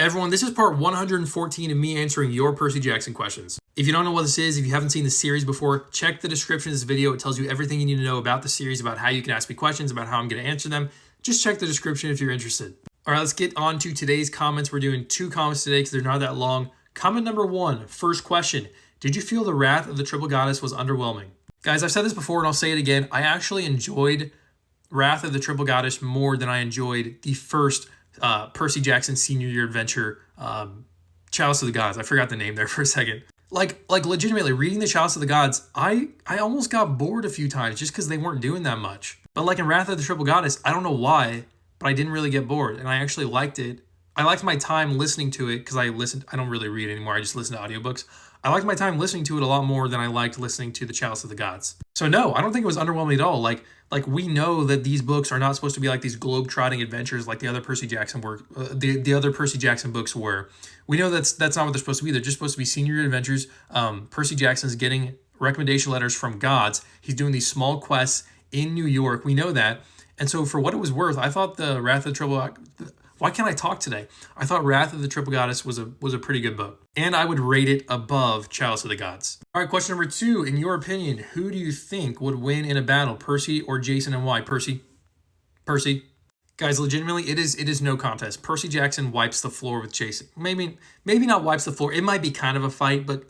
Hi everyone, this is part 114 of me answering your Percy Jackson questions. If you don't know what this is, if you haven't seen the series before, check the description of this video. It tells you everything you need to know about the series, about how you can ask me questions, about how I'm going to answer them. Just check the description if you're interested. All right, let's get on to today's comments. We're doing 2 comments today because they're not that long. Comment number 1, first question. Did you feel the wrath of the Triple Goddess was underwhelming? Guys, I've said this before and I'll say it again. I actually enjoyed Wrath of the Triple Goddess more than I enjoyed the first Percy Jackson senior year adventure, Chalice of the Gods. I forgot the name there for a second. Like legitimately reading the Chalice of the Gods, I almost got bored a few times just because they weren't doing that much. But like in Wrath of the Triple Goddess, I don't know why, but I didn't really get bored and I actually liked it. I liked my time listening to it because I don't really read anymore. I just listen to audiobooks. I liked my time listening to it a lot more than I liked listening to the Chalice of the Gods. So no, I don't think it was underwhelming at all. Like we know that these books are not supposed to be like these globe-trotting adventures like the other Percy Jackson the other Percy Jackson books were. We know that's not what they're supposed to be. They're just supposed to be senior year adventures. Percy Jackson's getting recommendation letters from gods. He's doing these small quests in New York. We know that. And so for what it was worth, I thought the Wrath of the Triple... Why can't I talk today? I thought Wrath of the Triple Goddess was a pretty good book. And I would rate it above Chalice of the Gods. All right, question number 2. In your opinion, who do you think would win in a battle, Percy or Jason, and why? Percy. Guys, legitimately, it is no contest. Percy Jackson wipes the floor with Jason. Maybe not wipes the floor. It might be kind of a fight, but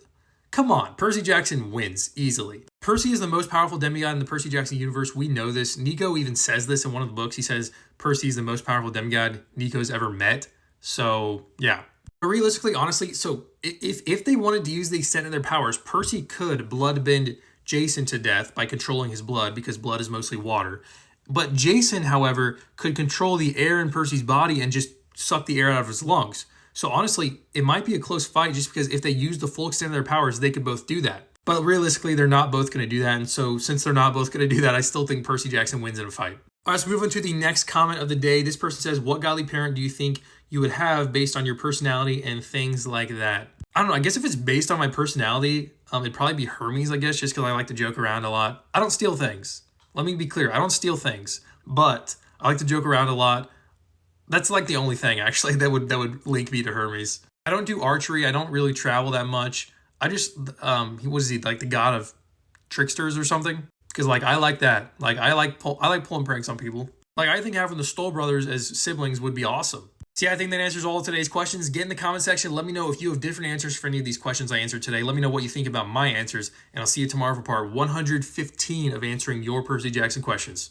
come on. Percy Jackson wins easily. Percy is the most powerful demigod in the Percy Jackson universe. We know this. Nico even says this in one of the books. He says Percy is the most powerful demigod Nico's ever met. So, yeah. But realistically, honestly, so if they wanted to use the extent of their powers, Percy could bloodbend Jason to death by controlling his blood because blood is mostly water. But Jason, however, could control the air in Percy's body and just suck the air out of his lungs. So honestly, it might be a close fight just because if they use the full extent of their powers, they could both do that. But realistically, they're not both going to do that. And so since they're not both going to do that, I still think Percy Jackson wins in a fight. All right, let's move on to the next comment of the day. This person says, what godly parent do you think you would have based on your personality and things like that? I don't know. I guess if it's based on my personality, it'd probably be Hermes, I guess, just because I like to joke around a lot. I don't steal things. Let me be clear. I don't steal things, but I like to joke around a lot. That's like the only thing, actually, that would link me to Hermes. I don't do archery. I don't really travel that much. I just, what is he, like the god of tricksters or something? Because, like, I like that. Like, I like pulling pranks on people. Like, I think having the Stoll brothers as siblings would be awesome. See, I think that answers all of today's questions. Get in the comment section. Let me know if you have different answers for any of these questions I answered today. Let me know what you think about my answers. And I'll see you tomorrow for part 115 of answering your Percy Jackson questions.